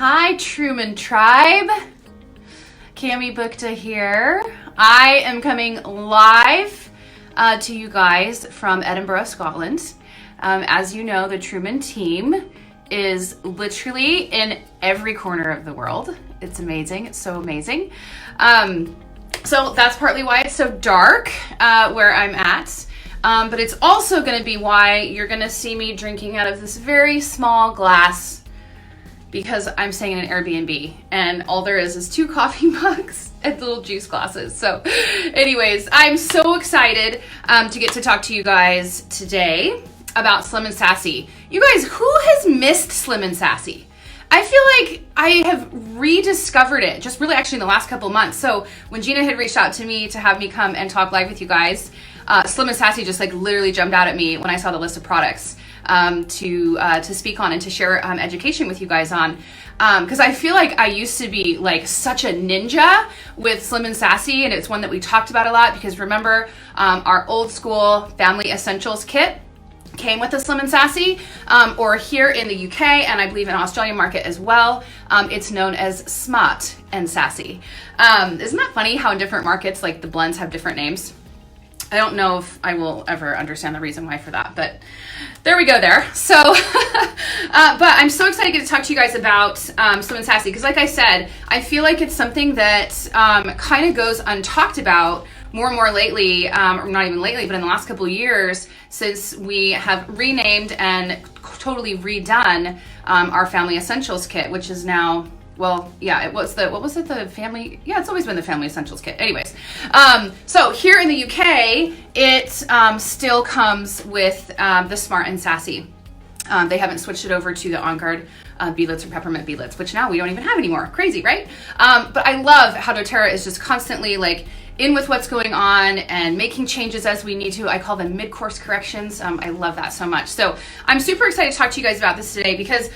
Hi, Truman Tribe. Cami Buchta here. I am coming live to you guys from Edinburgh, Scotland. As you know, the Truman team is literally in every corner of the world. It's amazing. It's so amazing. So that's partly why it's so dark where I'm at. But it's also going to be why you're going to see me drinking out of this very small glass because I'm staying in an Airbnb and all there is 2 coffee mugs and little juice glasses. So anyways, I'm so excited to get to talk to you guys today about Slim and Sassy. You guys, who has missed Slim and Sassy? I feel like I have rediscovered it just really actually in the last couple months. So when Gina had reached out to me to have me come and talk live with you guys, Slim and Sassy just like literally jumped out at me when I saw the list of products to speak on and to share education with you guys on. Because I feel like I used to be like such a ninja with Slim and Sassy, and it's one that we talked about a lot because remember our old school family essentials kit came with the Slim and Sassy, or here in the UK and I believe in Australian market as well, it's known as Smart and Sassy. Isn't that funny how in different markets like the blends have different names? I don't know if I will ever understand the reason why for that, but there we go there. So, but I'm so excited to get to talk to you guys about Slim and Sassy because like I said, I feel like it's something that kind of goes untalked about more and more lately, or not even lately, but in the last couple of years since we have renamed and totally redone our Family Essentials Kit, which is now, well, yeah, it was the family, yeah, it's always been the Family Essentials Kit. Anyways, so here in the UK, it still comes with the Smart and Sassy. They haven't switched it over to the On Guard beadlets or peppermint beadlets, which now we don't even have anymore. Crazy, right? But I love how doTERRA is just constantly like in with what's going on and making changes as we need to. I call them mid-course corrections. I love that so much. So I'm super excited to talk to you guys about this today because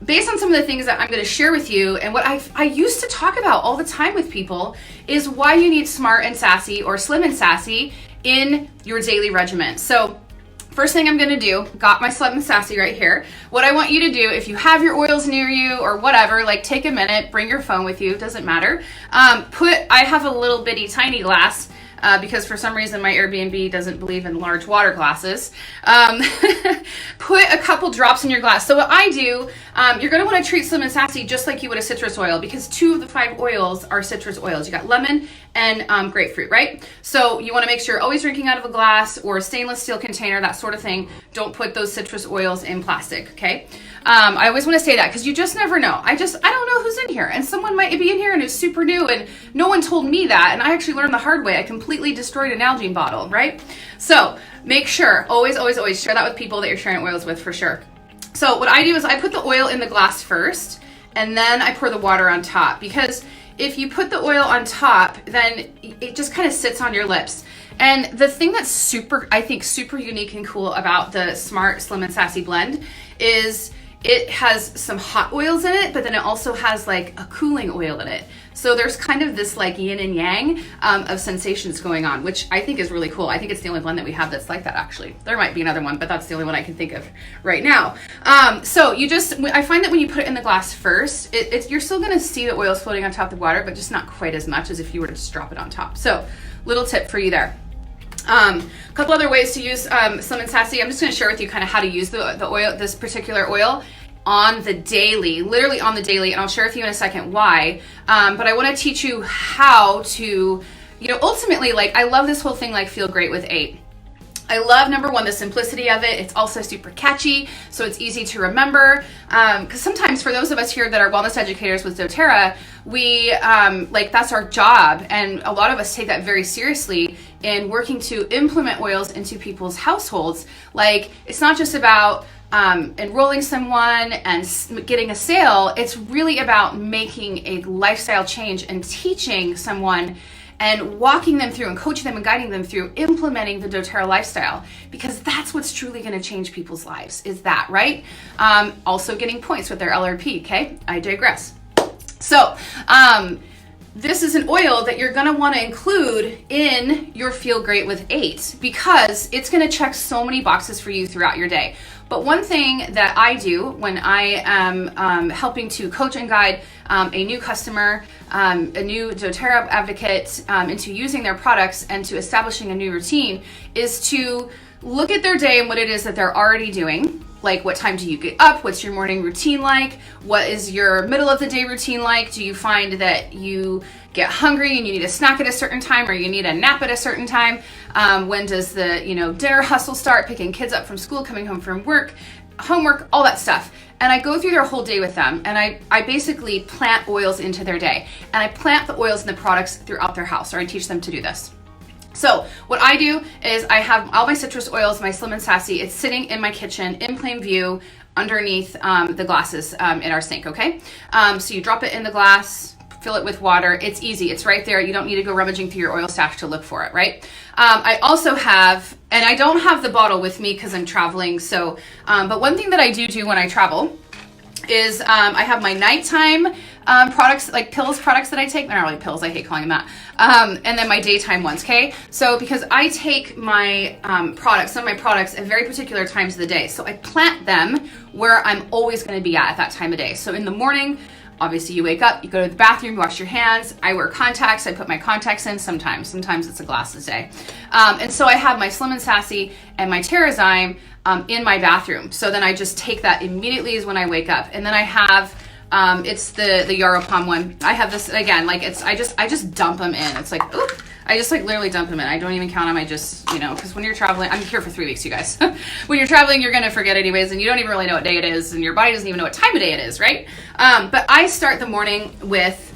based on some of the things that I'm going to share with you and what I used to talk about all the time with people is why you need Smart and Sassy or Slim and Sassy in your daily regimen. So first thing I'm going to do, got my Slim and Sassy right here. What I want you to do, if you have your oils near you or whatever, like take a minute, bring your phone with you, doesn't matter. I have a little bitty tiny glass because for some reason my Airbnb doesn't believe in large water glasses. Put a couple drops in your glass. So what I do, you're going to want to treat Slim and Sassy just like you would a citrus oil because 2 of the 5 oils are citrus oils. You got lemon and grapefruit, right? So you want to make sure you're always drinking out of a glass or a stainless steel container, that sort of thing. Don't put those citrus oils in plastic, okay? I always want to say that because you just never know. I don't know who's in here and someone might be in here and is super new and no one told me that and I actually learned the hard way. I completely destroyed an Nalgene bottle, right? So make sure, always share that with people that you're sharing oils with for sure. So what I do is I put the oil in the glass first and then I pour the water on top because if you put the oil on top, then it just kind of sits on your lips. And the thing that's I think super unique and cool about the Smart Slim and Sassy blend is it has some hot oils in it, but then it also has like a cooling oil in it. So there's kind of this like yin and yang of sensations going on, which I think is really cool. I think it's the only blend that we have that's like that actually. There might be another one, but that's the only one I can think of right now. So I find that when you put it in the glass first, you're still gonna see the oils floating on top of the water, but just not quite as much as if you were to just drop it on top. So little tip for you there. A couple other ways to use Slim and Sassy. I'm just going to share with you kind of how to use the oil, this particular oil on the daily, literally on the daily, and I'll share with you in a second why. But I want to teach you how to, ultimately, like I love this whole thing like feel great with 8. I love number 1, the simplicity of it. It's also super catchy, so it's easy to remember. Because sometimes for those of us here that are wellness educators with doTERRA, we that's our job, and a lot of us take that very seriously in working to implement oils into people's households. Like it's not just about enrolling someone and getting a sale. It's really about making a lifestyle change and teaching someone and walking them through and coaching them and guiding them through implementing the doTERRA lifestyle, because that's what's truly going to change people's lives, is that, right? Also getting points with their LRP, okay? I digress. So this is an oil that you're going to want to include in your Feel Great with 8 because it's going to check so many boxes for you throughout your day. But one thing that I do when I am helping to coach and guide a new customer, a new doTERRA advocate into using their products and to establishing a new routine is to look at their day and what it is that they're already doing. Like, what time do you get up? What's your morning routine like? What is your middle of the day routine like? Do you find that you get hungry and you need a snack at a certain time, or you need a nap at a certain time? When does the dinner hustle start? Picking kids up from school, coming home from work, homework, all that stuff. And I go through their whole day with them, and I basically plant oils into their day. And I plant the oils and the products throughout their house, or I teach them to do this. So what I do is I have all my citrus oils, my Slim and Sassy. It's sitting in my kitchen in plain view underneath the glasses in our sink, okay? So you drop it in the glass, fill it with water. It's easy. It's right there. You don't need to go rummaging through your oil stash to look for it, right? I also have, and I don't have the bottle with me because I'm traveling, so, but one thing that I do when I travel is I have my nighttime products, like products that I take. They're not really pills, I hate calling them that. And then my daytime ones, okay? So because I take my some of my products at very particular times of the day. So I plant them where I'm always gonna be at that time of day. So in the morning, obviously you wake up, you go to the bathroom, you wash your hands. I wear contacts, I put my contacts in sometimes it's a glasses day. And so I have my Slim and Sassy and my TerraZyme in my bathroom. So then I just take that immediately is when I wake up. And then I have, it's the Yarrow Palm one. I have this again, like I just dump them in. It's like, oop, I just like literally dump them in. I don't even count them. I just, cause when you're traveling, I'm here for 3 weeks, you guys. When you're traveling, you're going to forget anyways, and you don't even really know what day it is, and your body doesn't even know what time of day it is, right? But I start the morning with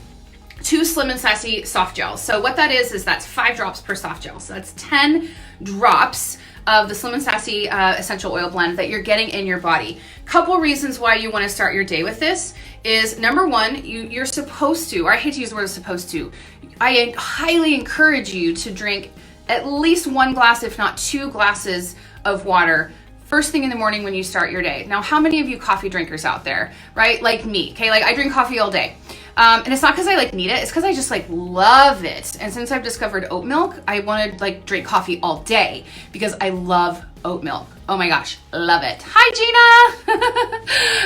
2 Slim and Sassy soft gels. So what that is that's 5 drops per soft gel. So that's 10 drops of the Slim and Sassy essential oil blend that you're getting in your body. Couple reasons why you want to start your day with this is, number one, you're supposed to, or I hate to use the word supposed to, I highly encourage you to drink at least 1 glass, if not 2 glasses of water first thing in the morning when you start your day. Now, how many of you coffee drinkers out there, right? Like me, okay? Like I drink coffee all day. And it's not because I like need it, it's because I just like love it. And since I've discovered oat milk, I want to like drink coffee all day because I love oat milk. Oh my gosh, love it. Hi,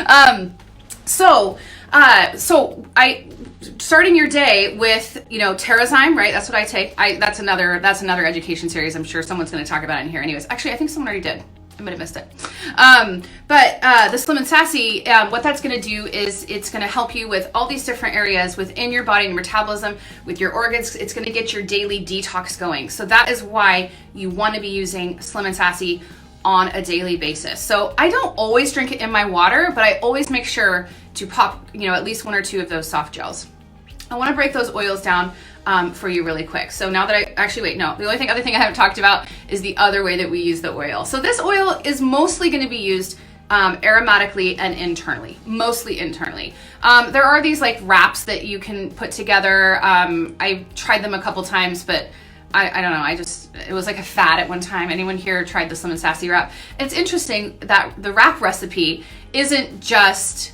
Gina. So I starting your day with, TerraZyme, right? That's what I take. That's another education series. I'm sure someone's going to talk about it in here anyways. Actually, I think someone already did. I might have missed it. But the Slim and Sassy, what that's going to do is it's going to help you with all these different areas within your body and metabolism, with your organs. It's going to get your daily detox going. So that is why you want to be using Slim and Sassy on a daily basis. So I don't always drink it in my water, but I always make sure to pop, at least 1 or 2 of those soft gels. I want to break those oils down for you really quick. So now that the other thing I haven't talked about is the other way that we use the oil. So this oil is mostly going to be used aromatically and internally, mostly internally. There are these like wraps that you can put together. I tried them a couple times, but I don't know. It was like a fad at one time. Anyone here tried the Slim and Sassy wrap? It's interesting that the wrap recipe isn't just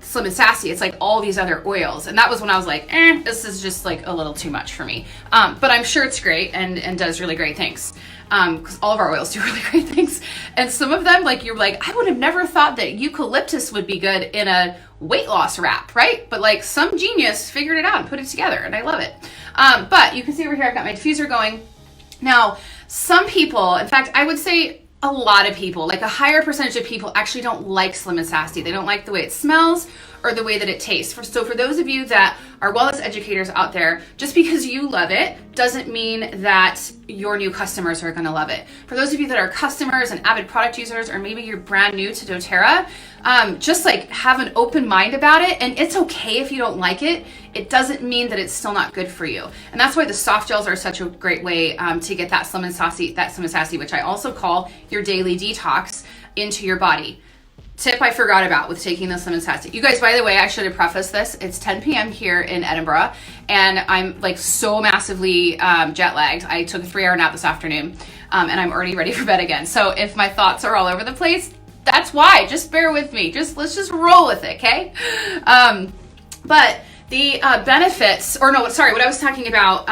Slim and Sassy, it's like all these other oils. And that was when I was like, this is just like a little too much for me. But I'm sure it's great and does really great things. Because all of our oils do really great things. And some of them, like, you're like, I would have never thought that eucalyptus would be good in a weight loss wrap, right? But like some genius figured it out and put it together, and I love it. But you can see over here, I've got my diffuser going. Now, some people, in fact, I would say a lot of people, like a higher percentage of people, actually don't like Slim and Sassy. They don't like the way it smells or the way that it tastes. So for those of you that are wellness educators out there, just because you love it doesn't mean that your new customers are gonna love it. For those of you that are customers and avid product users, or maybe you're brand new to doTERRA, just like have an open mind about it. And it's okay if you don't like it. It doesn't mean that it's still not good for you. And that's why the soft gels are such a great way to get that Slim and Sassy, which I also call your daily detox, into your body. Tip I forgot about with taking the Slim and Sassy. You guys, by the way, I should have prefaced this. It's 10 p.m. here in Edinburgh, and I'm like so massively jet lagged. I took a 3-hour nap this afternoon, and I'm already ready for bed again. So if my thoughts are all over the place, that's why. Just bear with me. Let's just roll with it, okay? But The benefits, or no, sorry, what I was talking about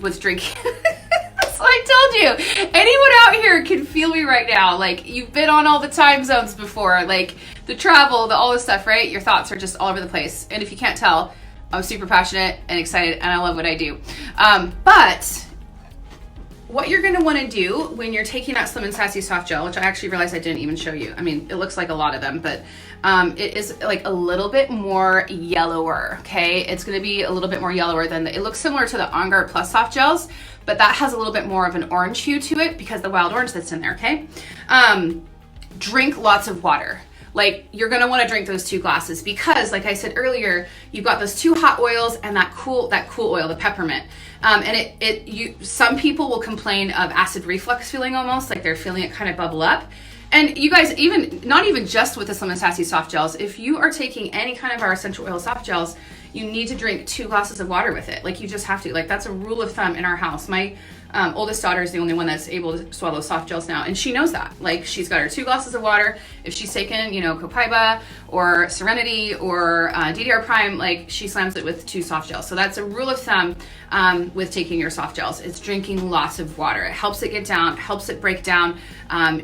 with drinking. That's what I told you. Anyone out here can feel me right now. Like, you've been on all the time zones before, like the travel, all this stuff, right? Your thoughts are just all over the place. And if you can't tell, I'm super passionate and excited, and I love what I do. But what you're going to want to do when you're taking that Slim and Sassy soft gel, which I actually realized I didn't even show you. I mean, it looks like a lot of them, but it is like a little bit more yellower, okay? It's going to be a little bit more yellower than it looks similar to the On Guard Plus soft gels, but that has a little bit more of an orange hue to it because the wild orange that's in there, okay? Drink lots of water. Like, you're gonna want to drink those 2 glasses because, like I said earlier, you've got those 2 hot oils and that cool oil, the peppermint. And some people will complain of acid reflux feeling, almost like they're feeling it kind of bubble up. And you guys, not even just with the Slim and Sassy soft gels, if you are taking any kind of our essential oil soft gels, you need to drink 2 glasses of water with it. Like, you just have to. Like, that's a rule of thumb in our house. My oldest daughter is the only one that's able to swallow soft gels now, and she knows that. Like, she's got her 2 glasses of water. If she's taken, Copaiba or Serenity or DDR Prime, like, she slams it with 2 soft gels. So that's a rule of thumb with taking your soft gels. It's drinking lots of water. It helps it get down, helps it break down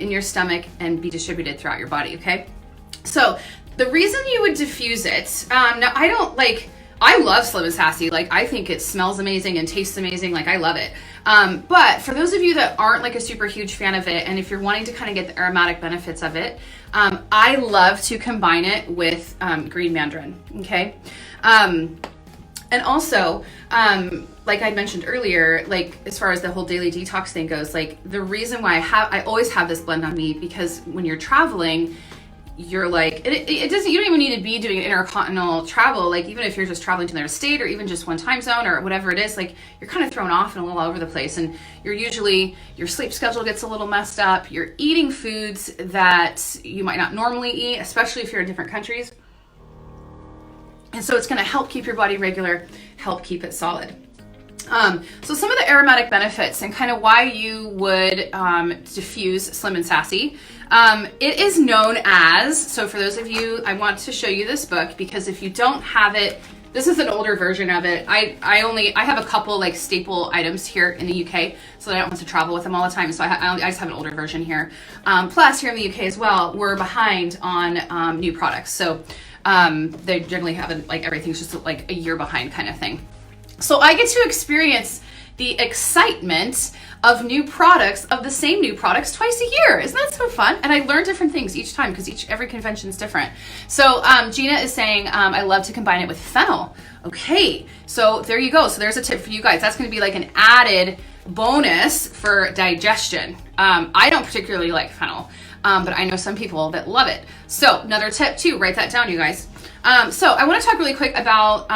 in your stomach and be distributed throughout your body, okay? So the reason you would diffuse it, now I love Slim and Sassy. Like, I think it smells amazing and tastes amazing. Like, I love it. But for those of you that aren't like a super huge fan of it, and if you're wanting to kind of get the aromatic benefits of it, I love to combine it with green mandarin, okay? And also, like I mentioned earlier, like as far as the whole daily detox thing goes, like the reason why I always have this blend on me, because when you're traveling, you're like, it doesn't, you don't even need to be doing intercontinental travel. Like, even if you're just traveling to another state or even just one time zone or whatever it is, like, you're kind of thrown off and a little all over the place. And your sleep schedule gets a little messed up. You're eating foods that you might not normally eat, especially if you're in different countries. And so it's going to help keep your body regular, help keep it solid. So some of the aromatic benefits and kind of why you would diffuse Slim and Sassy. It is known as, so for those of you, I want to show you this book because if you don't have it, this is an older version of it. I have a couple like staple items here in the UK, so I don't want to travel with them all the time. So I just have an older version here. Plus here in the UK as well, we're behind on new products. So they generally have like everything's just like a year behind kind of thing. So I get to experience the excitement of new products, of the same new products twice a year. Isn't that so fun? And I learn different things each time because every convention is different. So Gina is saying, I love to combine it with fennel. Okay, so there you go. So there's a tip for you guys. That's gonna be like an added bonus for digestion. I don't particularly like fennel, but I know some people that love it. So another tip too, write that down, you guys. So I want to talk really quick about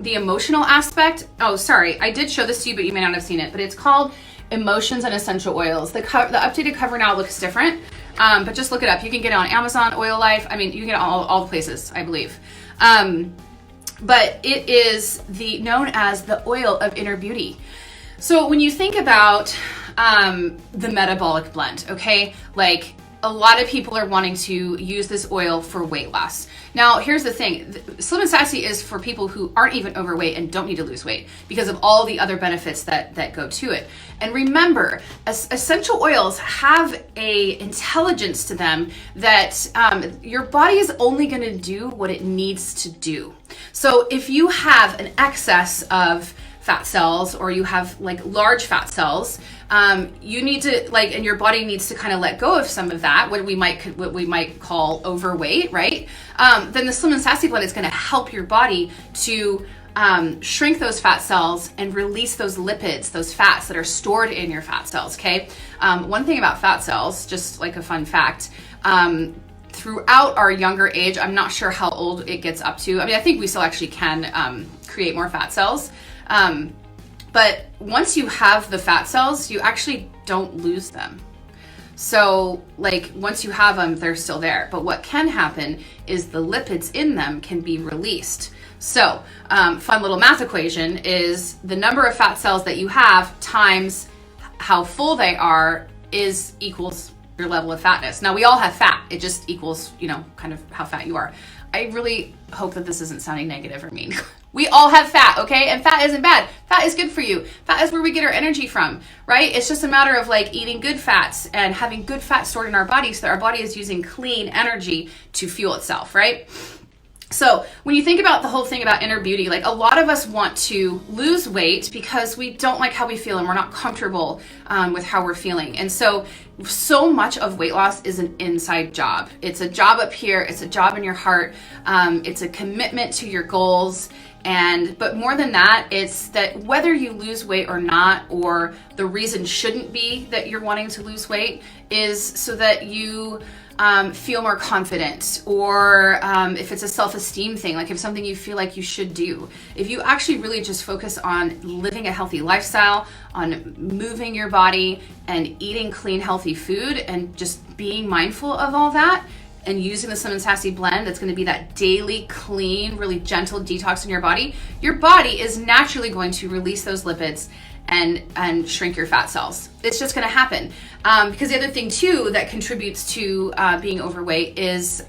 the emotional aspect. Oh, sorry, I did show this to you, but you may not have seen it, but it's called Emotions and Essential Oils. The updated cover now looks different, but just look it up. You can get it on Amazon, Oil Life. I mean, you can get it all the places, I believe. But it is known as the oil of inner beauty. So when you think about the metabolic blend, okay, like a lot of people are wanting to use this oil for weight loss. Now, here's the thing. Slim and Sassy is for people who aren't even overweight and don't need to lose weight because of all the other benefits that go to it. And remember, essential oils have a intelligence to them that your body is only going to do what it needs to do. So if you have an excess of fat cells or you have like large fat cells, you need to and your body needs to kind of let go of some of that, what we might call overweight, right? Then the Slim and Sassy blend is going to help your body to shrink those fat cells and release those lipids, those fats that are stored in your fat cells, okay? One thing about fat cells, just like a fun fact, throughout our younger age, I'm not sure how old it gets up to. I mean, I think we still actually can create more fat cells. But once you have the fat cells, you actually don't lose them. So like once you have them, they're still there. But what can happen is the lipids in them can be released. So fun little math equation is the number of fat cells that you have times how full they are equals your level of fatness. Now we all have fat. It just equals, kind of how fat you are. I really hope that this isn't sounding negative or mean. We all have fat, okay? And fat isn't bad. Fat is good for you. Fat is where we get our energy from, right? It's just a matter of like eating good fats and having good fat stored in our body so that our body is using clean energy to fuel itself, right? So when you think about the whole thing about inner beauty, like a lot of us want to lose weight because we don't like how we feel and we're not comfortable with how we're feeling. And so much of weight loss is an inside job. It's a job up here. It's a job in your heart. It's a commitment to your goals. But more than that, it's that whether you lose weight or not, or the reason shouldn't be that you're wanting to lose weight, is so that you feel more confident, or if it's a self-esteem thing, like if it's something you feel like you should do. If you actually really just focus on living a healthy lifestyle, on moving your body and eating clean, healthy food, and just being mindful of all that, and using the Slim and Sassy blend, that's going to be that daily, clean, really gentle detox in your body is naturally going to release those lipids and shrink your fat cells. It's just going to happen. Because the other thing too that contributes to being overweight is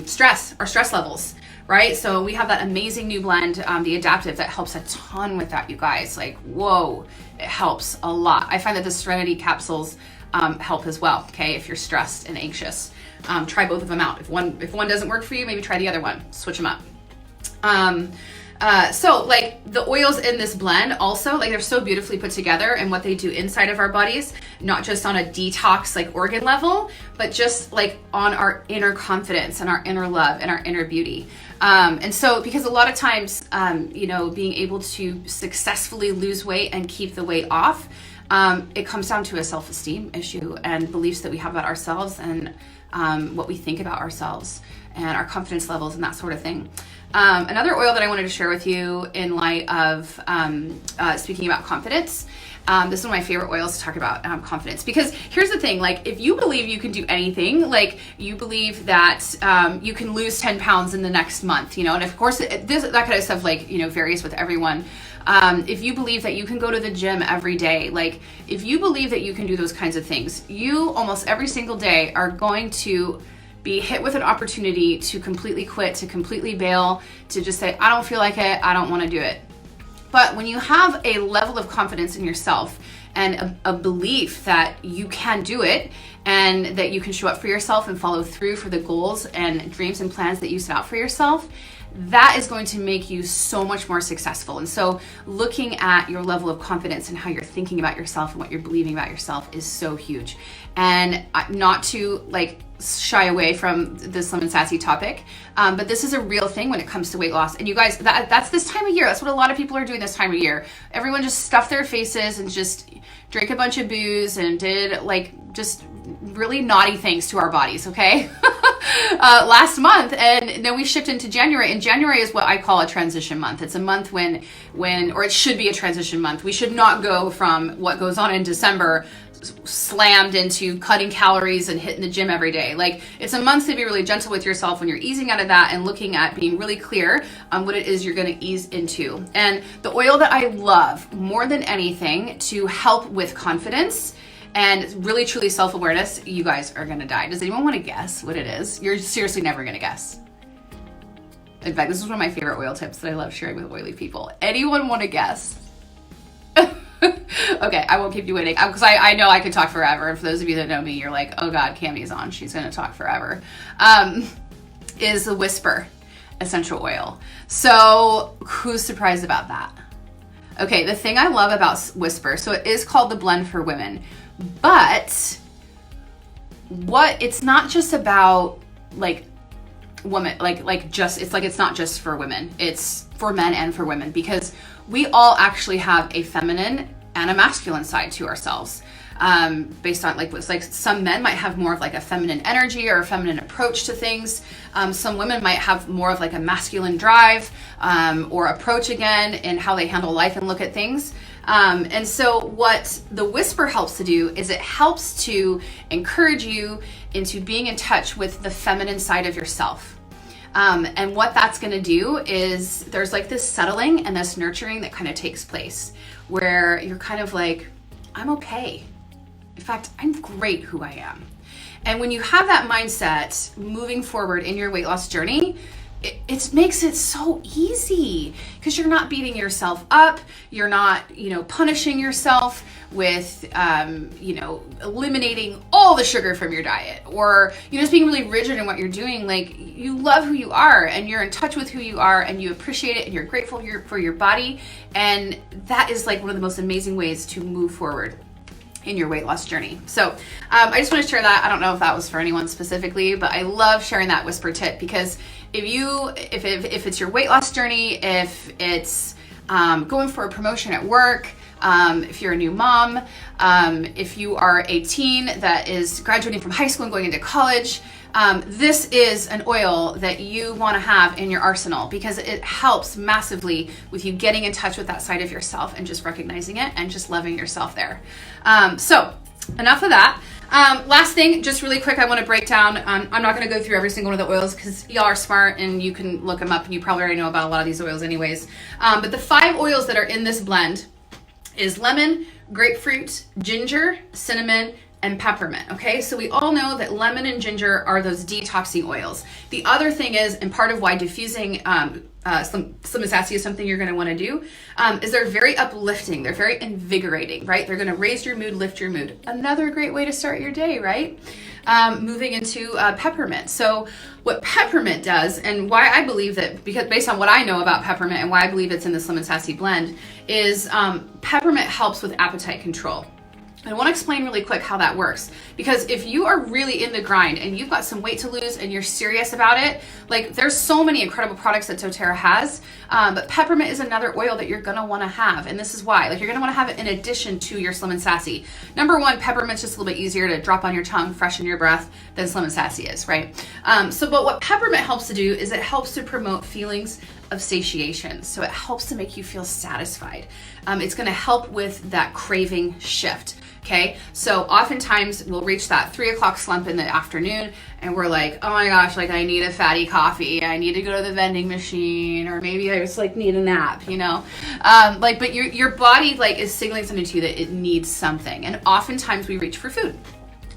stress, our stress levels, right? So we have that amazing new blend, the Adaptive, that helps a ton with that, you guys. Like, whoa, it helps a lot. I find that the Serenity capsules help as well, okay, if you're stressed and anxious. Try both of them out. If one doesn't work for you, maybe try the other one. Switch them up. So like the oils in this blend also, like they're so beautifully put together and what they do inside of our bodies, not just on a detox like organ level, but just like on our inner confidence and our inner love and our inner beauty. And so because a lot of times, being able to successfully lose weight and keep the weight off, it comes down to a self-esteem issue and beliefs that we have about ourselves and what we think about ourselves and our confidence levels and that sort of thing. Another oil that I wanted to share with you in light of speaking about confidence, this is one of my favorite oils to talk about confidence, because here's the thing, like if you believe you can do anything, like you believe that you can lose 10 pounds in the next month, and of course that kind of stuff like, varies with everyone. If you believe that you can go to the gym every day, like if you believe that you can do those kinds of things, you almost every single day are going to be hit with an opportunity to completely quit, to completely bail, to just say, I don't feel like it, I don't want to do it. But when you have a level of confidence in yourself and a belief that you can do it and that you can show up for yourself and follow through for the goals and dreams and plans that you set out for yourself, that is going to make you so much more successful. And so looking at your level of confidence and how you're thinking about yourself and what you're believing about yourself is so huge. And not to like shy away from the Slim and Sassy topic, but this is a real thing when it comes to weight loss. And you guys, that's this time of year. That's what a lot of people are doing this time of year. Everyone just stuffed their faces and just drank a bunch of booze and did like just really naughty things to our bodies, okay? Last month, and then we shipped into January, and January is what I call a transition month. It's a month when or it should be a transition month. We should not go from what goes on in December slammed into cutting calories and hitting the gym every day. Like it's a month to be really gentle with yourself when you're easing out of that and looking at being really clear on what it is you're going to ease into. And the oil that I love more than anything to help with confidence and really truly self-awareness, you guys are gonna die. Does anyone want to guess what it is? You're seriously never gonna guess. In fact, this is one of my favorite oil tips that I love sharing with oily people. Anyone want to guess? Okay, I won't keep you waiting because I know I could talk forever. And for those of you that know me, you're like, oh God, Cami's on. She's gonna talk forever. Is the Whisper essential oil. So who's surprised about that? Okay, the thing I love about Whisper, so it is called the blend for women, but it's not just about like women, it's not just for women, it's for men and for women, because we all actually have a feminine and a masculine side to ourselves. Based on like some men might have more of like a feminine energy or a feminine approach to things. Some women might have more of like a masculine drive or approach again in how they handle life and look at things. And so what the Whisper helps to do is it helps to encourage you into being in touch with the feminine side of yourself. And what that's going to do is there's like this settling and this nurturing that kind of takes place where you're kind of like, I'm okay. In fact, I'm great who I am. And when you have that mindset moving forward in your weight loss journey, it makes it so easy because you're not beating yourself up. You're not, punishing yourself with, eliminating all the sugar from your diet, or just being really rigid in what you're doing. Like, you love who you are and you're in touch with who you are and you appreciate it and you're grateful for your body. And that is like one of the most amazing ways to move forward in your weight loss journey. So I just want to share that. I don't know if that was for anyone specifically, but I love sharing that whisper tip, because if it's your weight loss journey, if it's going for a promotion at work, if you're a new mom, if you are a teen that is graduating from high school and going into college, this is an oil that you want to have in your arsenal, because it helps massively with you getting in touch with that side of yourself and just recognizing it and just loving yourself there. So enough of that. Last thing, just really quick, I want to break down, I'm not going to go through every single one of the oils because y'all are smart and you can look them up and you probably already know about a lot of these oils anyways. But the 5 oils that are in this blend is lemon, grapefruit, ginger, cinnamon, and peppermint. Okay, so we all know that lemon and ginger are those detoxing oils. The other thing is, and part of why diffusing Slim and Sassy is something you're going to want to do, is they're very uplifting. They're very invigorating, right? They're going to raise your mood, lift your mood. Another great way to start your day, right? Moving into peppermint. So what peppermint does, and why I believe that, because based on what I know about peppermint and why I believe it's in the Slim and Sassy blend, is peppermint helps with appetite control. I want to explain really quick how that works, because if you are really in the grind and you've got some weight to lose and you're serious about it, like, there's so many incredible products that doTERRA has, but peppermint is another oil that you're going to want to have. And this is why, like, you're going to want to have it in addition to your Slim and Sassy. Number one, peppermint's just a little bit easier to drop on your tongue, freshen your breath than Slim and Sassy is, right? But what peppermint helps to do is it helps to promote feelings of satiation. So it helps to make you feel satisfied. It's going to help with that craving shift. Okay, so oftentimes we'll reach that 3 o'clock slump in the afternoon and we're like, oh my gosh, like, I need a fatty coffee. I need to go to the vending machine, or maybe I just like need a nap, but your body like is signaling something to you that it needs something. And oftentimes we reach for food.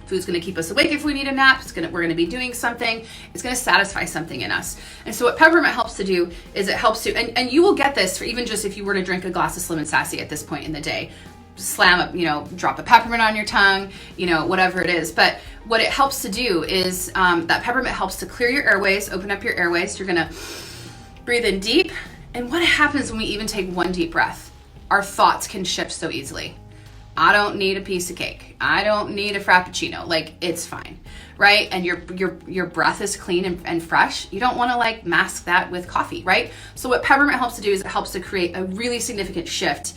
Food's going to keep us awake if we need a nap. We're going to be doing something. It's going to satisfy something in us. And so what peppermint helps to do is it helps to, and you will get this for even just if you were to drink a glass of Slim and Sassy at this point in the day. Slam up, drop a peppermint on your tongue, whatever it is. But what it helps to do is that peppermint helps to clear your airways, open up your airways. You're going to breathe in deep. And what happens when we even take one deep breath? Our thoughts can shift so easily. I don't need a piece of cake. I don't need a Frappuccino. Like, it's fine, right? And your breath is clean and fresh. You don't want to like mask that with coffee, right? So what peppermint helps to do is it helps to create a really significant shift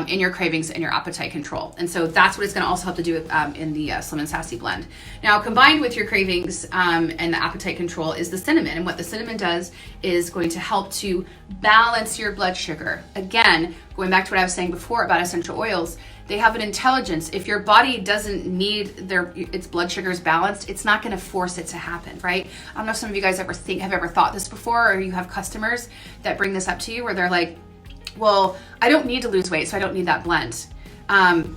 in your cravings and your appetite control. And so that's what it's going to also help to do with, in the Slim and Sassy blend. Now, combined with your cravings and the appetite control is the cinnamon. And what the cinnamon does is going to help to balance your blood sugar. Again, going back to what I was saying before about essential oils, they have an intelligence. If your body doesn't need its blood sugars balanced, it's not going to force it to happen, right? I don't know if some of you guys have ever thought this before, or you have customers that bring this up to you where they're like, well, I don't need to lose weight, so I don't need that blend.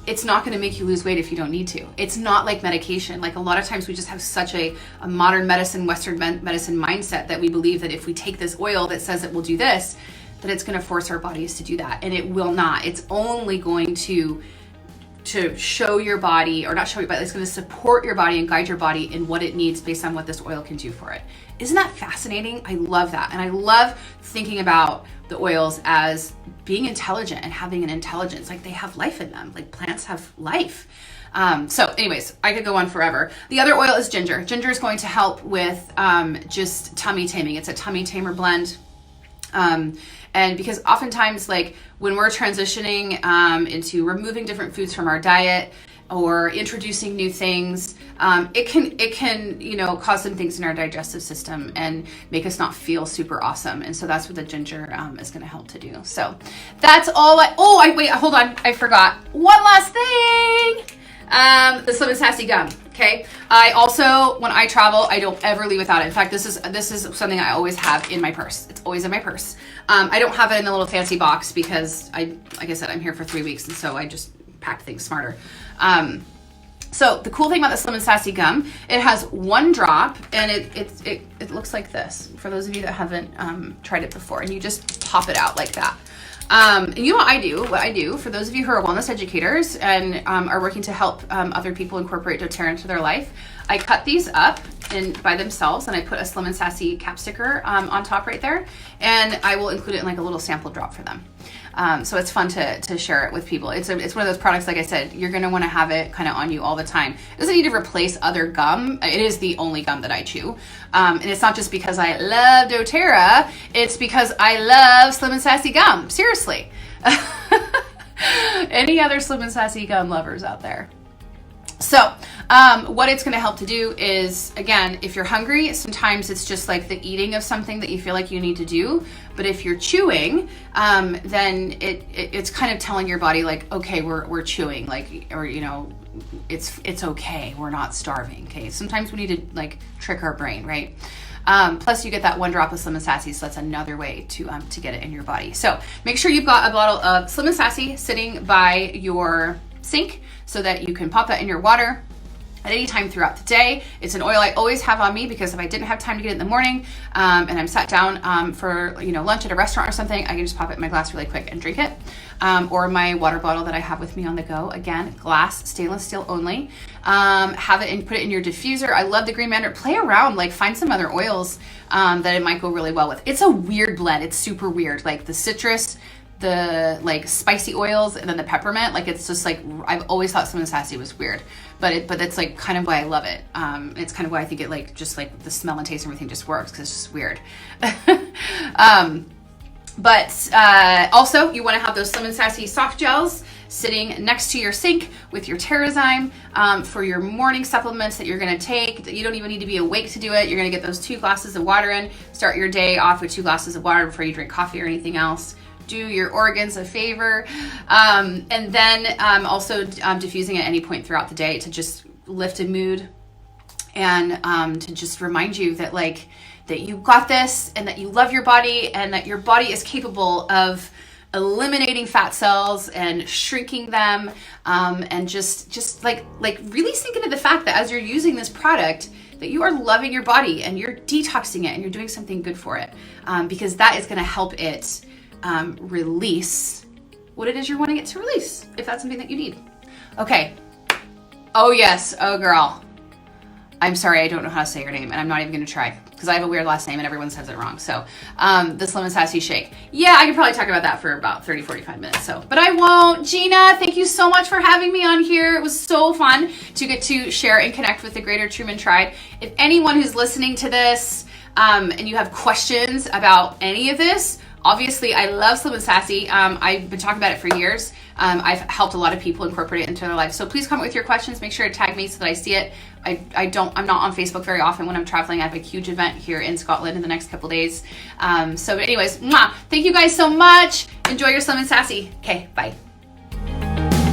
It's not going to make you lose weight if you don't need to. It's not like medication. Like, a lot of times we just have such a modern medicine, Western medicine mindset that we believe that if we take this oil that says it will do this, that it's going to force our bodies to do that. And it will not. It's only going to show your body, or not show you, but it's going to support your body and guide your body in what it needs based on what this oil can do for it. Isn't that fascinating? I love that. And I love thinking about the oils as being intelligent and having an intelligence. Like, they have life in them. Like, plants have life. So anyways, I could go on forever. The other oil is ginger. Ginger is going to help with just tummy taming. It's a tummy tamer blend. And because oftentimes, like, when we're transitioning into removing different foods from our diet or introducing new things, it can cause some things in our digestive system and make us not feel super awesome. And so that's what the ginger is going to help to do. So that's all. Wait, hold on, I forgot one last thing. The Slim and Sassy gum. Okay. I also, when I travel, I don't ever leave without it. In fact, this is something I always have in my purse. It's always in my purse. I don't have it in a little fancy box because like I said, I'm here for 3 weeks, and so I just packed things smarter. So the cool thing about the Slim and Sassy gum, it has 1 drop, and it looks like this, for those of you that haven't tried it before, and you just pop it out like that. And you know what I do? What I do, for those of you who are wellness educators and are working to help other people incorporate doTERRA into their life, I cut these up by themselves, and I put a Slim and Sassy cap sticker on top right there, and I will include it in like a little sample drop for them. So it's fun to share it with people. It's one of those products, like I said, you're gonna wanna have it kind of on you all the time. It doesn't need to replace other gum. It is the only gum that I chew. And it's not just because I love doTERRA, it's because I love Slim and Sassy gum, seriously. Any other Slim and Sassy gum lovers out there? So what it's going to help to do is, again, if you're hungry, sometimes it's just like the eating of something that you feel like you need to do. But if you're chewing, then it's kind of telling your body like, okay, we're chewing, like, or, you know, it's okay. We're not starving. Okay. Sometimes we need to like trick our brain, right? Plus you get that one drop of Slim and Sassy, so that's another way to get it in your body. So make sure you've got a bottle of Slim and Sassy sitting by your sink so that you can pop that in your water at any time throughout the day. It's an oil I always have on me, because if I didn't have time to get it in the morning and I'm sat down for lunch at a restaurant or something, I can just pop it in my glass really quick and drink it. Or my water bottle that I have with me on the go. Again, glass, stainless steel only. Have it and put it in your diffuser. I love the green mandarin. Play around, like find some other oils that it might go really well with. It's a weird blend. It's super weird. Like the citrus, the like spicy oils, and then the peppermint. Like it's just like, I've always thought Slim and Sassy was weird, but that's like kind of why I love it. It's kind of why I think it like just like the smell and taste and everything just works, because it's just weird. But also you want to have those Slim and Sassy soft gels sitting next to your sink with your Terrazyme for your morning supplements that you're going to take. You don't even need to be awake to do it. You're going to get those 2 glasses of water in. Start your day off with 2 glasses of water before you drink coffee or anything else. Do your organs a favor. And then also diffusing at any point throughout the day to just lift a mood and to just remind you that like that you got this, and that you love your body, and that your body is capable of eliminating fat cells and shrinking them, and just like really sink into the fact that as you're using this product, that you are loving your body and you're detoxing it and you're doing something good for it, because that is going to help it release what it is you're wanting it to release, if that's something that you need. Okay. Oh yes. Oh girl. I'm sorry, I don't know how to say your name, and I'm not even going to try, because I have a weird last name and everyone says it wrong. So the Slim and Sassy shake. Yeah, I could probably talk about that for about 30, 45 minutes. So, but I won't. Gina, thank you so much for having me on here. It was so fun to get to share and connect with the Greater Truman Tribe. If anyone who's listening to this and you have questions about any of this, obviously, I love Slim and Sassy. I've been talking about it for years. I've helped a lot of people incorporate it into their life. So please comment with your questions. Make sure to tag me so that I see it. I'm not on Facebook very often when I'm traveling. I have a huge event here in Scotland in the next couple days. So anyways, thank you guys so much. Enjoy your Slim and Sassy. Okay, bye.